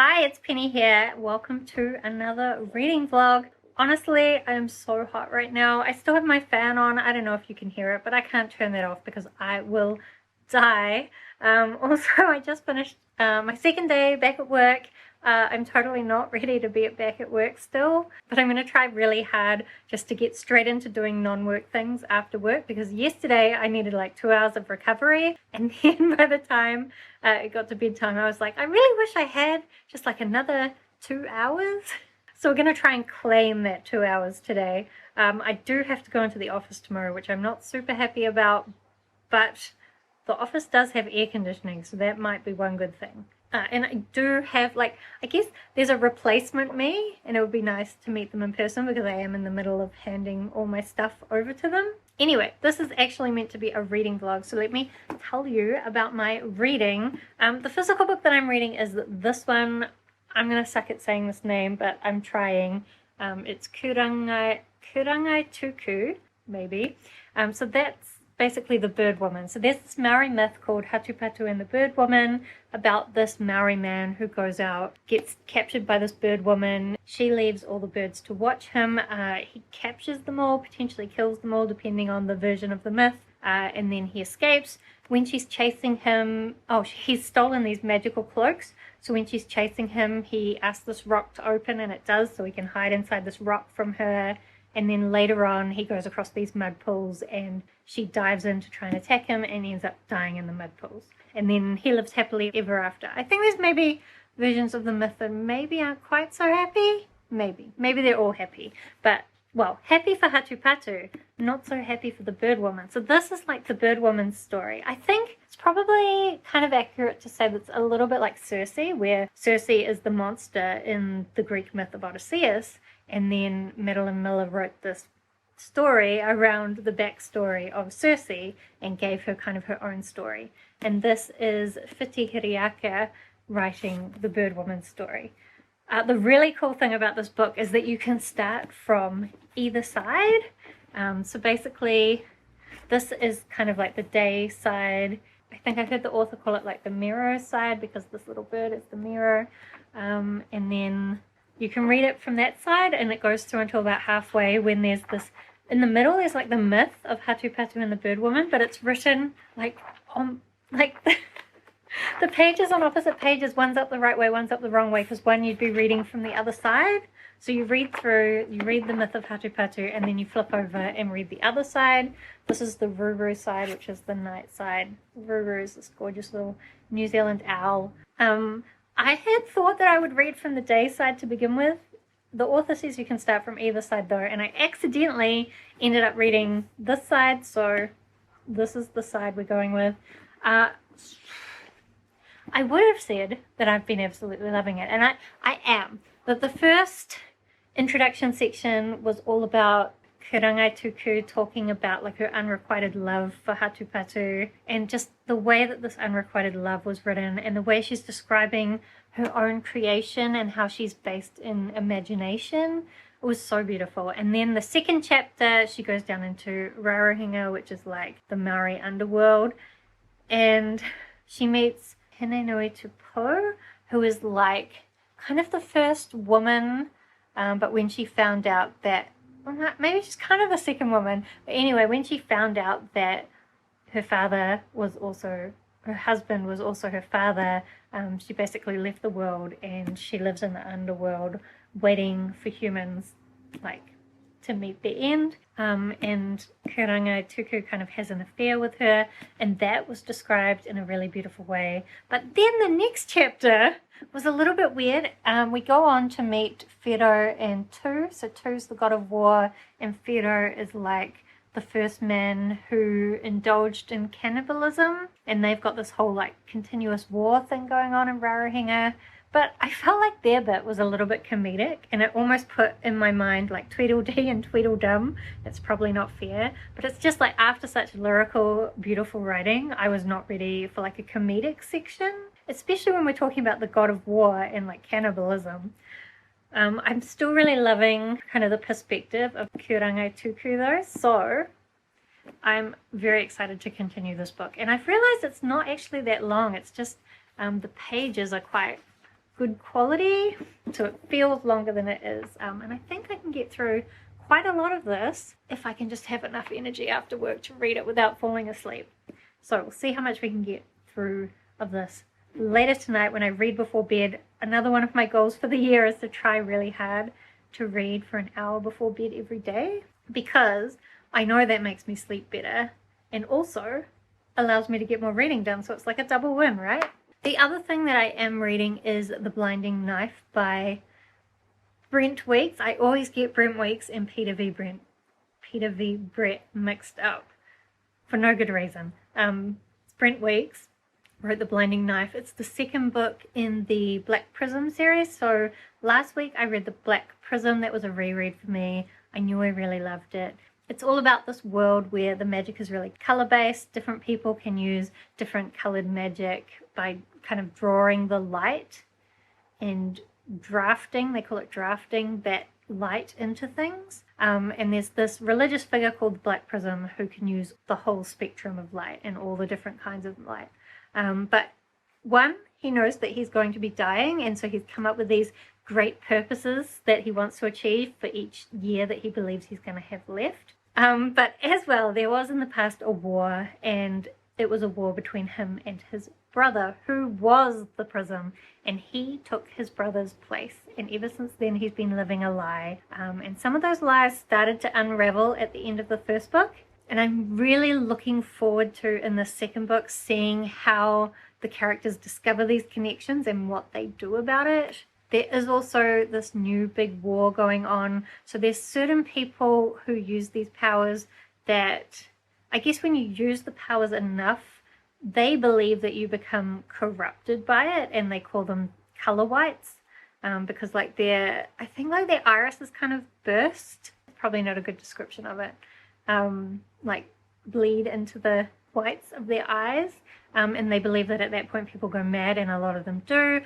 Hi, it's Penny here. Welcome to another reading vlog. Honestly, I'm so hot right now. I still have my fan on. I don't know if you can hear it, but I can't turn that off because I will die. Also, I just finished my second day back at work. I'm totally not ready to be back at work still, but I'm going to try really hard just to get straight into doing non-work things after work, because yesterday I needed like 2 hours of recovery, and then by the time it got to bedtime I was like, I really wish I had just like another 2 hours. So we're going to try and claim that 2 hours today. I do have to go into the office tomorrow, which I'm not super happy about, but the office does have air conditioning, so that might be one good thing. And I do have, like, I guess there's a replacement me, and it would be nice to meet them in person because I am in the middle of handing all my stuff over to them. Anyway, this is actually meant to be a reading vlog, so let me tell you about my reading. The physical book that I'm reading is this one. I'm going to suck at saying this name, but I'm trying. It's Kurangaituku, maybe. So that's basically the bird woman. So there's this Maori myth called Hatupatu and the Bird Woman, about this Maori man who goes out, gets captured by this bird woman. She leaves all the birds to watch him. He captures them all, potentially kills them all, depending on the version of the myth, and then he escapes. When she's chasing him, he's stolen these magical cloaks. So when she's chasing him, he asks this rock to open, and it does, so he can hide inside this rock from her. And then later on, he goes across these mud pools, and she dives in to try and attack him, and ends up dying in the mud pools. And then he lives happily ever after. I think there's maybe versions of the myth that maybe aren't quite so happy. Maybe they're all happy. But, well, happy for Hatupatu, not so happy for the bird woman. So this is like the bird woman's story. I think it's probably kind of accurate to say that it's a little bit like Circe, where Circe is the monster in the Greek myth of Odysseus. And then Madeline Miller wrote this story around the backstory of Circe and gave her kind of her own story. And this is Whiti Hereaka writing the bird woman's story. The really cool thing about this book is that you can start from either side. So basically, this is kind of like the day side. I think I've heard the author call it like the mirror side, because this little bird is the mirror. And then you can read it from that side, and it goes through until about halfway, when there's this, in the middle there's like the myth of Hatupatu and the bird woman, but it's written like on, like the pages on opposite pages. One's up the right way, one's up the wrong way, because one you'd be reading from the other side. So you read the myth of Hatupatu, and then you flip over and read the other side. This is the Ruru side, which is the night side. Ruru is this gorgeous little New Zealand owl. I had thought that I would read from the day side to begin with. The author says you can start from either side though, and I accidentally ended up reading this side, so this is the side we're going with. I would have said that I've been absolutely loving it, and I am. But the first introduction section was all about Kurangaituku talking about like her unrequited love for Hatupatu, and just the way that this unrequited love was written, and the way she's describing her own creation and how she's based in imagination. It was so beautiful. And then the second chapter, she goes down into Rarohinga, which is like the Maori underworld, and she meets Kurangaituku, who is like kind of the first woman, but when she found out that, well, maybe she's kind of the second woman, but anyway, when she found out that her husband was also her father, she basically left the world, and she lives in the underworld waiting for humans like to meet their end. And Kurangaituku kind of has an affair with her, and that was described in a really beautiful way. But then the next chapter was a little bit weird. We go on to meet Whiro and Tu. So Tu's the god of war, and Whiro is like the first man who indulged in cannibalism, and they've got this whole like continuous war thing going on in Rarohinga. But I felt like their bit was a little bit comedic, and it almost put in my mind like Tweedledee and Tweedledum. It's probably not fair, but it's just like after such lyrical, beautiful writing, I was not ready for like a comedic section, especially when we're talking about the god of war and like cannibalism. I'm still really loving kind of the perspective of Kurangaituku though, so I'm very excited to continue this book. And I've realized it's not actually that long. It's just the pages are quite good quality, so it feels longer than it is. And I think I can get through quite a lot of this if I can just have enough energy after work to read it without falling asleep. So we'll see how much we can get through of this later tonight when I read before bed. Another one of my goals for the year is to try really hard to read for an hour before bed every day, because I know that makes me sleep better and also allows me to get more reading done, so it's like a double win, right? The other thing that I am reading is The Blinding Knife by Brent Weeks. I always get Brent Weeks and Peter V. Brett mixed up for no good reason. Brent Weeks wrote The Blinding Knife. It's the second book in the Black Prism series. So last week I read The Black Prism. That was a reread for me. I knew I really loved it. It's all about this world where the magic is really color-based. Different people can use different colored magic by kind of drawing the light and drafting, they call it drafting, that light into things. And there's this religious figure called the Black Prism who can use the whole spectrum of light and all the different kinds of light. But one, he knows that he's going to be dying, and so he's come up with these great purposes that he wants to achieve for each year that he believes he's going to have left. But as well, there was in the past a war, and it was a war between him and his brother, who was the Prism, and he took his brother's place. And ever since then, he's been living a lie. And some of those lies started to unravel at the end of the first book. And I'm really looking forward to, in the second book, seeing how the characters discover these connections and what they do about it. There is also this new big war going on. So there's certain people who use these powers that, I guess when you use the powers enough, they believe that you become corrupted by it, and they call them color whites. Because like I think like their iris is kind of burst. Probably not a good description of it. Like bleed into the whites of their eyes. And they believe that at that point people go mad, and a lot of them do.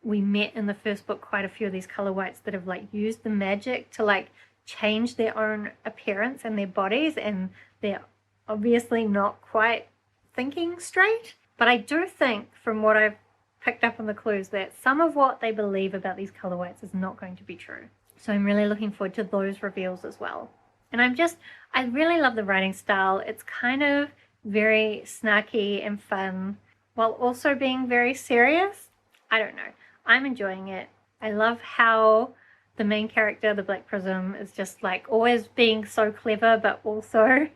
We met in the first book quite a few of these color whites that have like used the magic to like change their own appearance and their bodies, and they're obviously not quite thinking straight. But I do think, from what I've picked up on the clues, that some of what they believe about these color whites is not going to be true. So I'm really looking forward to those reveals as well. And I really love the writing style. It's kind of very snarky and fun while also being very serious. I don't know. I'm enjoying it. I love how the main character, the Black Prism, is just like always being so clever, but also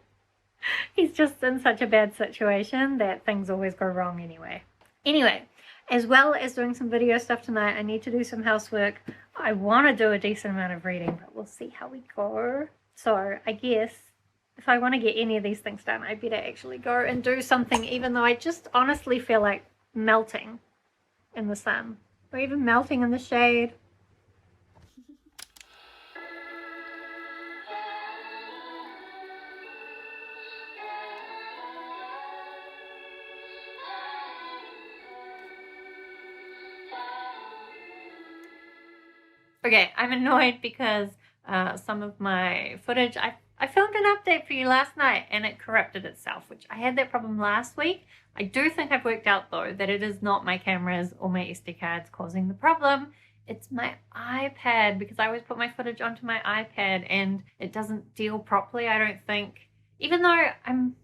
he's just in such a bad situation that things always go wrong anyway. Anyway, as well as doing some video stuff tonight, I need to do some housework. I want to do a decent amount of reading, but we'll see how we go. So I guess if I want to get any of these things done, I better actually go and do something, even though I just honestly feel like melting in the sun, or even melting in the shade. Okay, I'm annoyed because some of my footage, I filmed an update for you last night and it corrupted itself, which I had that problem last week. I do think I've worked out though that it is not my cameras or my SD cards causing the problem. It's my iPad, because I always put my footage onto my iPad and it doesn't deal properly, I don't think. Even though I'm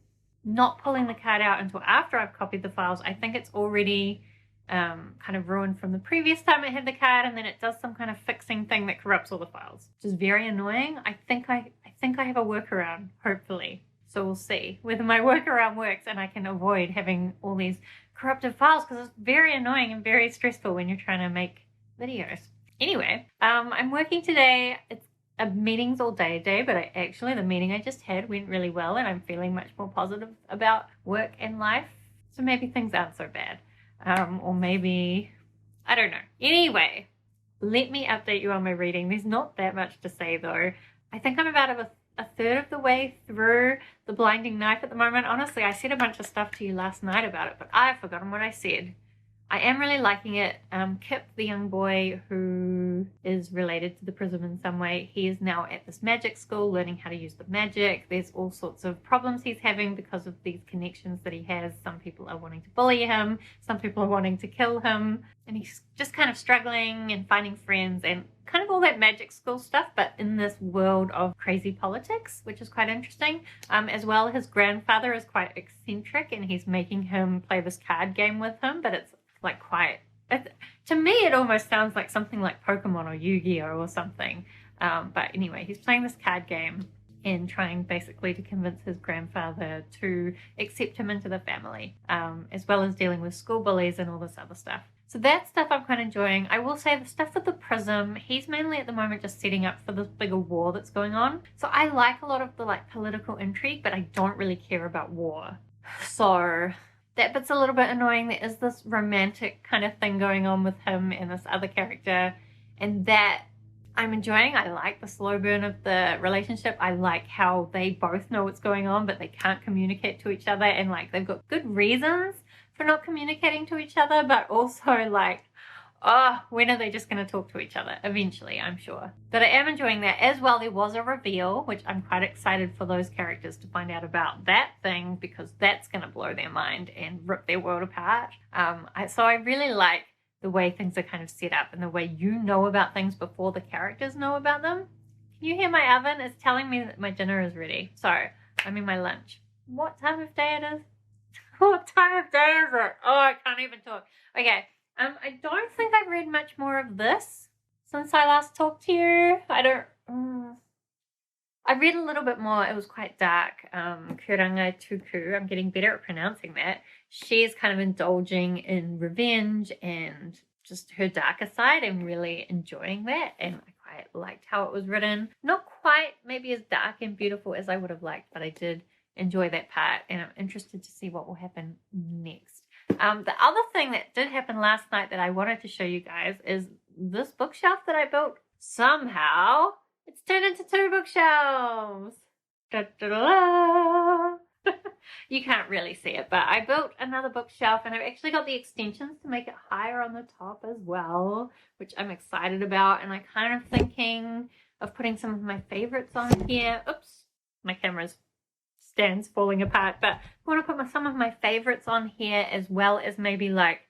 not pulling the card out until after I've copied the files, I think it's already kind of ruined from the previous time I had the card, and then it does some kind of fixing thing that corrupts all the files, which is very annoying. I think I have a workaround, hopefully. So we'll see whether my workaround works and I can avoid having all these corrupted files, because it's very annoying and very stressful when you're trying to make videos. Anyway, I'm working today. It's a meetings all day, but the meeting I just had went really well, and I'm feeling much more positive about work and life. So maybe things aren't so bad. Or maybe, I don't know. Anyway, let me update you on my reading. There's not that much to say though. I think I'm about a third of the way through The Blinding Knife at the moment. Honestly, I said a bunch of stuff to you last night about it, but I've forgotten what I said. I am really liking it. Kip, the young boy who is related to the prism in some way, he is now at this magic school learning how to use the magic. There's all sorts of problems he's having because of these connections that he has. Some people are wanting to bully him, some people are wanting to kill him, and he's just kind of struggling and finding friends and kind of all that magic school stuff, but in this world of crazy politics, which is quite interesting. As well, his grandfather is quite eccentric and he's making him play this card game with him, but it's like quite, to me it almost sounds like something like Pokemon or Yu-Gi-Oh or something, but anyway, he's playing this card game and trying basically to convince his grandfather to accept him into the family, as well as dealing with school bullies and all this other stuff. So that stuff I'm quite enjoying. I will say the stuff with the prism, he's mainly at the moment just setting up for this bigger war that's going on. So I like a lot of the like political intrigue, but I don't really care about war. So that bit's a little bit annoying. There is this romantic kind of thing going on with him and this other character, and that I'm enjoying. I like the slow burn of the relationship. I like how they both know what's going on, but they can't communicate to each other, and like they've got good reasons for not communicating to each other, but also like, oh, when are they just going to talk to each other? Eventually, I'm sure. But I am enjoying that. As well, there was a reveal, which I'm quite excited for those characters to find out about that thing, because that's going to blow their mind and rip their world apart. So I really like the way things are kind of set up and the way you know about things before the characters know about them. Can you hear my oven? It's telling me that my dinner is ready. So, I mean my lunch. What time of day it is? What time of day is it? Oh, I can't even talk. Okay. I don't think I've read much more of this since I last talked to you. I read a little bit more. It was quite dark. Kurangaituku, I'm getting better at pronouncing that. She's kind of indulging in revenge and just her darker side. I'm really enjoying that, and I quite liked how it was written. Not quite maybe as dark and beautiful as I would have liked, but I did enjoy that part, and I'm interested to see what will happen next. The other thing that did happen last night that I wanted to show you guys is this bookshelf that I built. Somehow it's turned into 2 bookshelves. Da, da, da, da. You can't really see it, but I built another bookshelf, and I've actually got the extensions to make it higher on the top as well, which I'm excited about. And I'm kind of thinking of putting some of my favorites on here. Oops, my camera's stands falling apart, but I want to put some of my favorites on here, as well as maybe like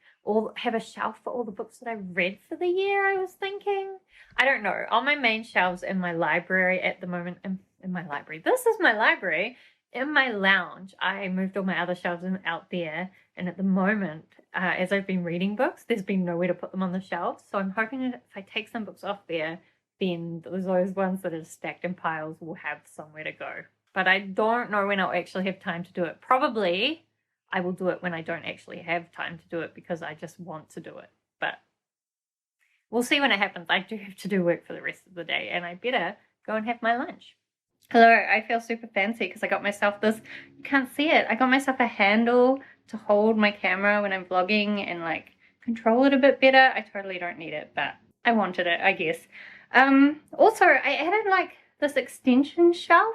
have a shelf for all the books that I read for the year. I was thinking, I don't know, on my main shelves in my library at the moment, in my library, this is my library. In my lounge, I moved all my other shelves out there, and at the moment, as I've been reading books, there's been nowhere to put them on the shelves. So I'm hoping that if I take some books off there, then those ones that are stacked in piles will have somewhere to go. But I don't know when I'll actually have time to do it. Probably I will do it when I don't actually have time to do it, because I just want to do it. But we'll see when it happens. I do have to do work for the rest of the day, and I better go and have my lunch. Hello, I feel super fancy because I got myself this, you can't see it, I got myself a handle to hold my camera when I'm vlogging and like control it a bit better. I totally don't need it, but I wanted it, I guess. Also, I added like this extension shelf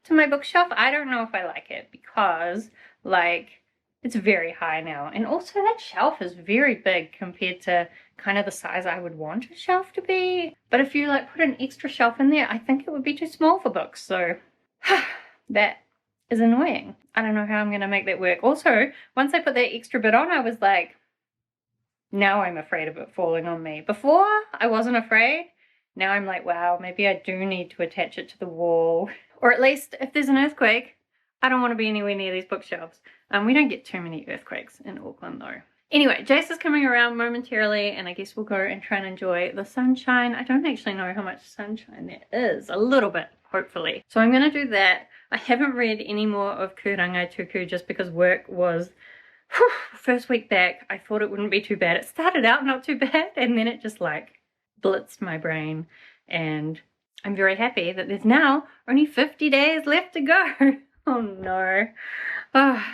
to my bookshelf. I don't know if I like it because like it's very high now, and also that shelf is very big compared to kind of the size I would want a shelf to be. But if you like put an extra shelf in there, I think it would be too small for books, so that is annoying. I don't know how I'm gonna make that work. Also, once I put that extra bit on, I was like, now I'm afraid of it falling on me. Before I wasn't afraid. Now I'm like, wow, maybe I do need to attach it to the wall. Or at least if there's an earthquake, I don't want to be anywhere near these bookshelves. We don't get too many earthquakes in Auckland though. Anyway, Jace is coming around momentarily, and I guess we'll go and try and enjoy the sunshine. I don't actually know how much sunshine there is. A little bit, hopefully. So I'm going to do that. I haven't read any more of Kurangaituku just because work was, first week back, I thought it wouldn't be too bad. It started out not too bad, and then it just like blitzed my brain, and I'm very happy that there's now only 50 days left to go. Oh no. Oh,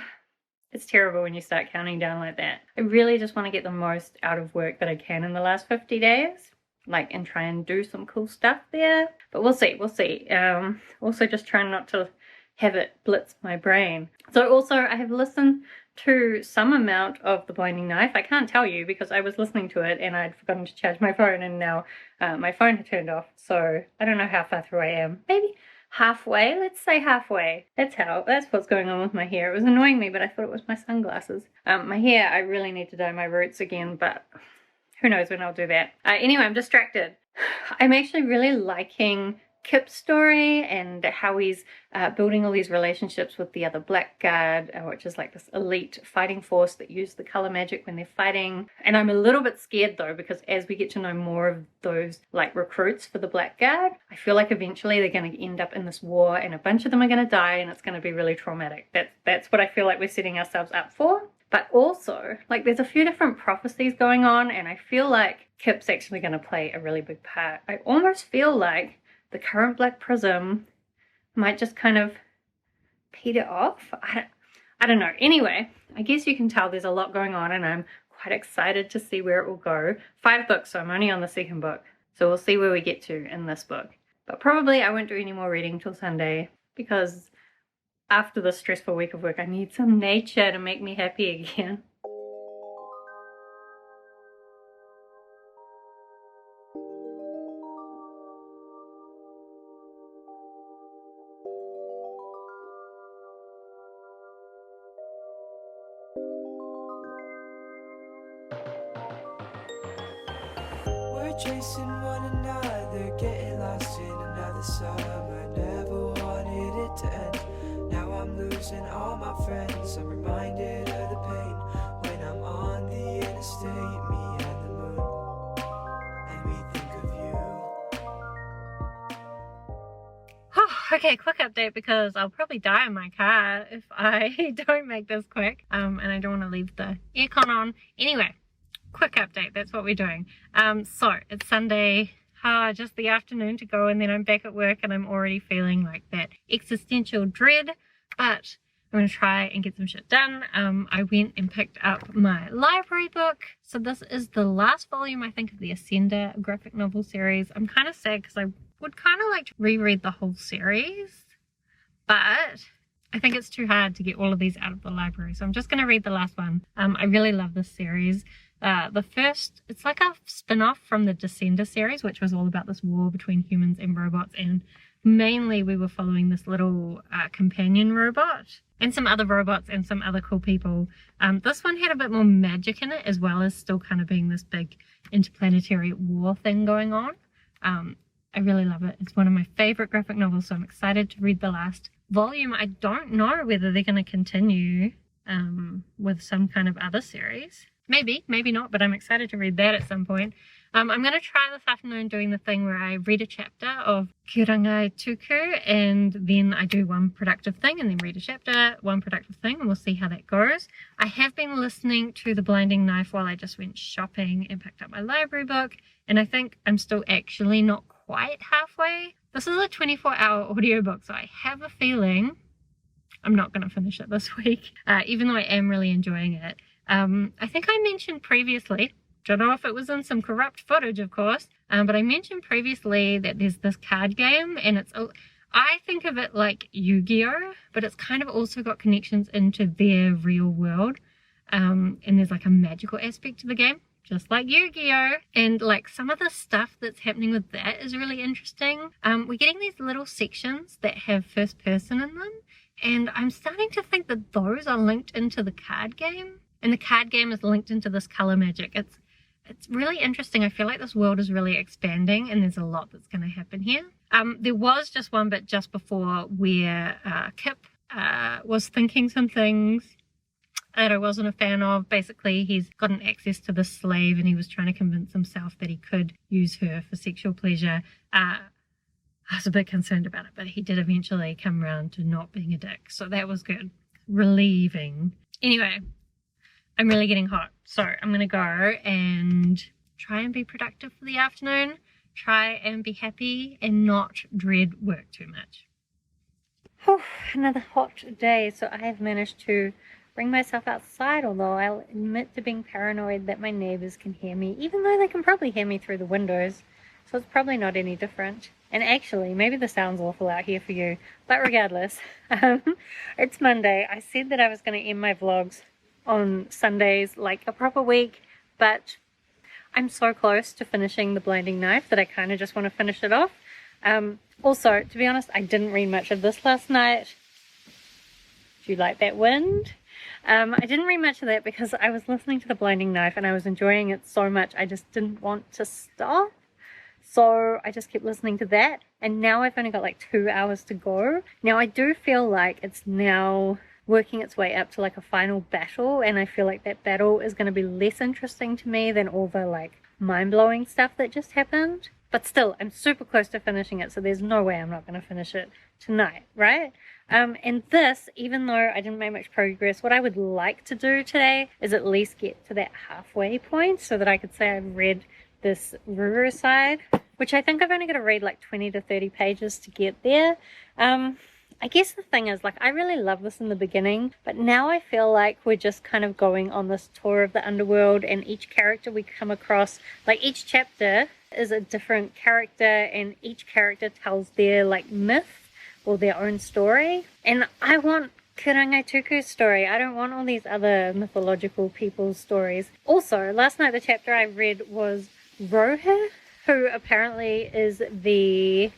it's terrible when you start counting down like that. I really just want to get the most out of work that I can in the last 50 days. Like, and try and do some cool stuff there. But we'll see, we'll see. Also just trying not to have it blitz my brain. So also I have listened to some amount of The Blinding Knife. I can't tell you because I was listening to it and I'd forgotten to charge my phone, and now my phone had turned off, so I don't know how far through I am. Maybe halfway, let's say halfway. That's what's going on with my hair. It was annoying me, but I thought it was my sunglasses. My hair, I really need to dye my roots again, but who knows when I'll do that. Anyway, I'm distracted. I'm actually really liking Kip's story and how he's building all these relationships with the other Blackguard, which is like this elite fighting force that use the color magic when they're fighting. And I'm a little bit scared though, because as we get to know more of those like recruits for the Blackguard, I feel like eventually they're going to end up in this war and a bunch of them are going to die and it's going to be really traumatic. That's what I feel like we're setting ourselves up for. But also, like, there's a few different prophecies going on, and I feel like Kip's actually going to play a really big part. I almost feel like the current Black Prism might just kind of peter off. I don't know. Anyway, I guess you can tell there's a lot going on, and I'm quite excited to see where it will go. 5 books, so I'm only on the 2nd book. So we'll see where we get to in this book. But probably I won't do any more reading till Sunday, because after this stressful week of work, I need some nature to make me happy again. We're chasing one another, getting lost in another summer. Never wanted it to end. Now I'm losing all my friends. I'm reminded of the pain when I'm on the interstate, me and the moon, and we think of you. Okay, quick update, because I'll probably die in my car if I don't make this quick. And I don't want to leave the aircon on. Anyway, quick update, that's what we're doing. So it's Sunday, just the afternoon to go, and then I'm back at work and I'm already feeling like that existential dread, but I'm going to try and get some shit done. I went and picked up my library book. So this is the last volume, I think, of the Ascender graphic novel series. I'm kind of sad because I would kind of like to reread the whole series, but I think it's too hard to get all of these out of the library. So I'm just going to read the last one. I really love this series. The first, it's like a spin-off from the Descender series, which was all about this war between humans and robots, and mainly we were following this little companion robot and some other robots and some other cool people. This one had a bit more magic in it, as well as still kind of being this big interplanetary war thing going on. I really love it. It's one of my favorite graphic novels, so I'm excited to read the last volume. I don't know whether they're going to continue with some kind of other series. Maybe, maybe not, but I'm excited to read that at some point. I'm going to try this afternoon doing the thing where I read a chapter of Kurangaituku and then I do one productive thing and then read a chapter, one productive thing, and we'll see how that goes. I have been listening to The Blinding Knife while I just went shopping and picked up my library book, and I think I'm still actually not quite halfway. This is a 24-hour audiobook, so I have a feeling I'm not going to finish it this week, even though I am really enjoying it. I think I mentioned previously, don't know if it was in some corrupt footage, of course, but I mentioned previously that there's this card game, and I think of it like Yu-Gi-Oh, but it's kind of also got connections into their real world, and there's like a magical aspect to the game, just like Yu-Gi-Oh, and like some of the stuff that's happening with that is really interesting. We're getting these little sections that have first person in them, and I'm starting to think that those are linked into the card game. And the card game is linked into this color magic. It's really interesting. I feel like this world is really expanding and there's a lot that's going to happen here. There was just one bit just before where Kip was thinking some things that I wasn't a fan of. Basically, he's gotten access to this slave and he was trying to convince himself that he could use her for sexual pleasure. I was a bit concerned about it, but he did eventually come around to not being a dick. So that was good. Relieving. Anyway, I'm really getting hot, so I'm going to go and try and be productive for the afternoon, try and be happy and not dread work too much. Another hot day, so I have managed to bring myself outside, although I'll admit to being paranoid that my neighbors can hear me, even though they can probably hear me through the windows, so it's probably not any different. And actually, maybe the sound's awful out here for you, but regardless, it's Monday. I said that I was going to end my vlogs on Sundays like a proper week, but I'm so close to finishing The Blinding Knife that I kind of just want to finish it off. Also, to be honest, I didn't read much of this last night. Do you like that wind? I didn't read much of that because I was listening to The Blinding Knife and I was enjoying it so much I just didn't want to stop. So I just kept listening to that, and now I've only got like 2 hours to go. Now I do feel like it's now working its way up to like a final battle, and I feel like that battle is going to be less interesting to me than all the like mind-blowing stuff that just happened. But still, I'm super close to finishing it, so there's no way I'm not going to finish it tonight, right? And this, even though I didn't make much progress, what I would like to do today is at least get to that halfway point so that I could say I've read this Ruru side, which I think I've only got to read like 20 to 30 pages to get there. I guess the thing is, like, I really love this in the beginning, but now I feel like we're just kind of going on this tour of the Underworld, and each character we come across, like each chapter is a different character, and each character tells their like myth or their own story. And I want Kurangaituku's story. I don't want all these other mythological people's stories. Also, last night the chapter I read was Roher, who apparently is the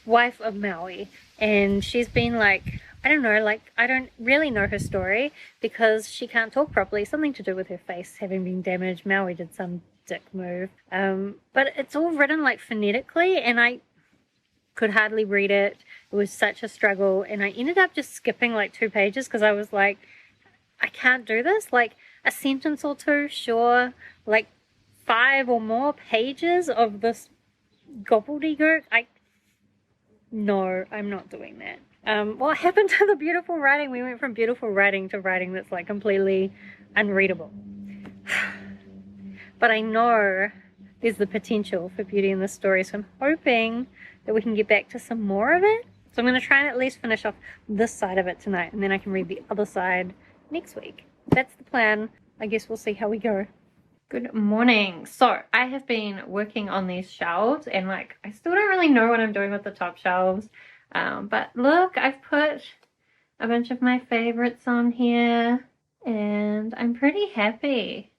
wife of Maui, and she's been like, I don't know, like I don't really know her story because she can't talk properly, something to do with her face having been damaged. Maui did some dick move, but it's all written like phonetically and I could hardly read it. It was such a struggle, and I ended up just skipping like 2 pages because I was like, I can't do this. Like a sentence or two, sure, like 5 or more pages of this gobbledygook. No, I'm not doing that. What happened to the beautiful writing? We went from beautiful writing to writing that's like completely unreadable. But I know there's the potential for beauty in this story, so I'm hoping that we can get back to some more of it. So I'm going to try and at least finish off this side of it tonight, and then I can read the other side next week. That's the plan. I guess we'll see how we go. Good morning. So I have been working on these shelves, and like I still don't really know what I'm doing with the top shelves, but look, I've put a bunch of my favorites on here, and I'm pretty happy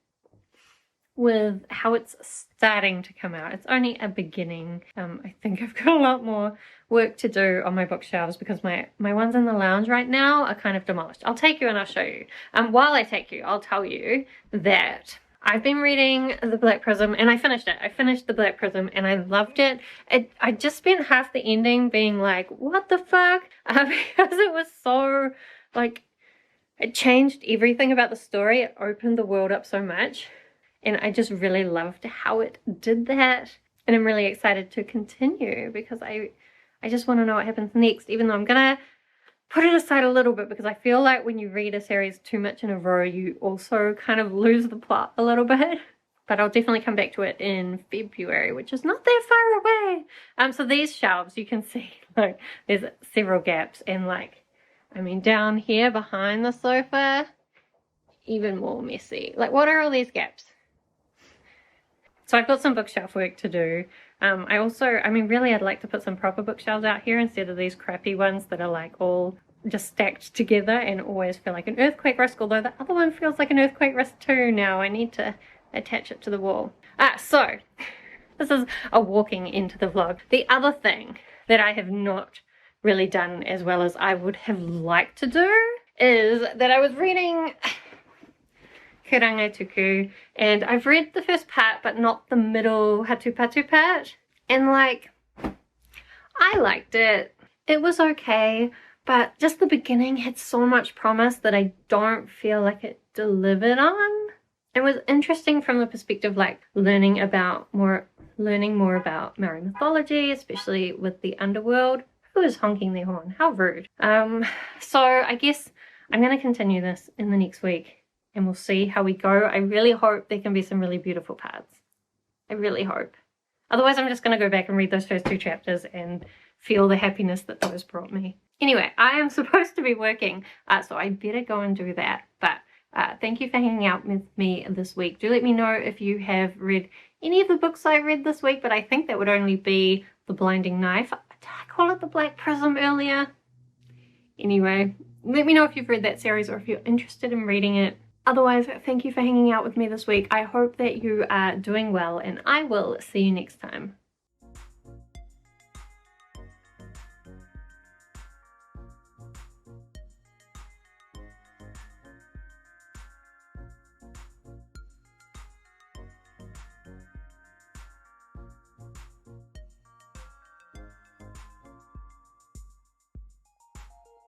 with how it's starting to come out. It's only a beginning. I think I've got a lot more work to do on my bookshelves because my ones in the lounge right now are kind of demolished. I'll take you and I'll show you. While I take you, I'll tell you that I've been reading The Black Prism, and I finished it. I finished The Black Prism and I loved it. I just spent half the ending being like, what the fuck? Because it was so, like, it changed everything about the story. It opened the world up so much. And I just really loved how it did that. And I'm really excited to continue because I just want to know what happens next, even though I'm going to put it aside a little bit because I feel like when you read a series too much in a row, you also kind of lose the plot a little bit. But I'll definitely come back to it in February, which is not that far away. So these shelves, you can see, like, there's several gaps. And, like, I mean, down here behind the sofa, even more messy. Like, what are all these gaps? So I've got some bookshelf work to do. I mean, really, I'd like to put some proper bookshelves out here instead of these crappy ones that are like all just stacked together and always feel like an earthquake risk, although the other one feels like an earthquake risk too now. I need to attach it to the wall. So this is a walking into the vlog. The other thing that I have not really done as well as I would have liked to do is that I was reading Kurangaituku, and I've read the first part but not the middle Hatupatu part, and like I liked it. It was okay, but just the beginning had so much promise that I don't feel like it delivered on. It was interesting from the perspective like learning more about Maori mythology, especially with the Underworld. Who is honking their horn? How rude. So I guess I'm going to continue this in the next week and we'll see how we go. I really hope there can be some really beautiful parts. I really hope. Otherwise, I'm just going to go back and read those first 2 chapters and feel the happiness that those brought me. Anyway, I am supposed to be working, so I better go and do that. But thank you for hanging out with me this week. Do let me know if you have read any of the books I read this week, but I think that would only be The Blinding Knife. Did I call it The Black Prism earlier? Anyway, let me know if you've read that series or if you're interested in reading it. Otherwise, thank you for hanging out with me this week. I hope that you are doing well, and I will see you next time.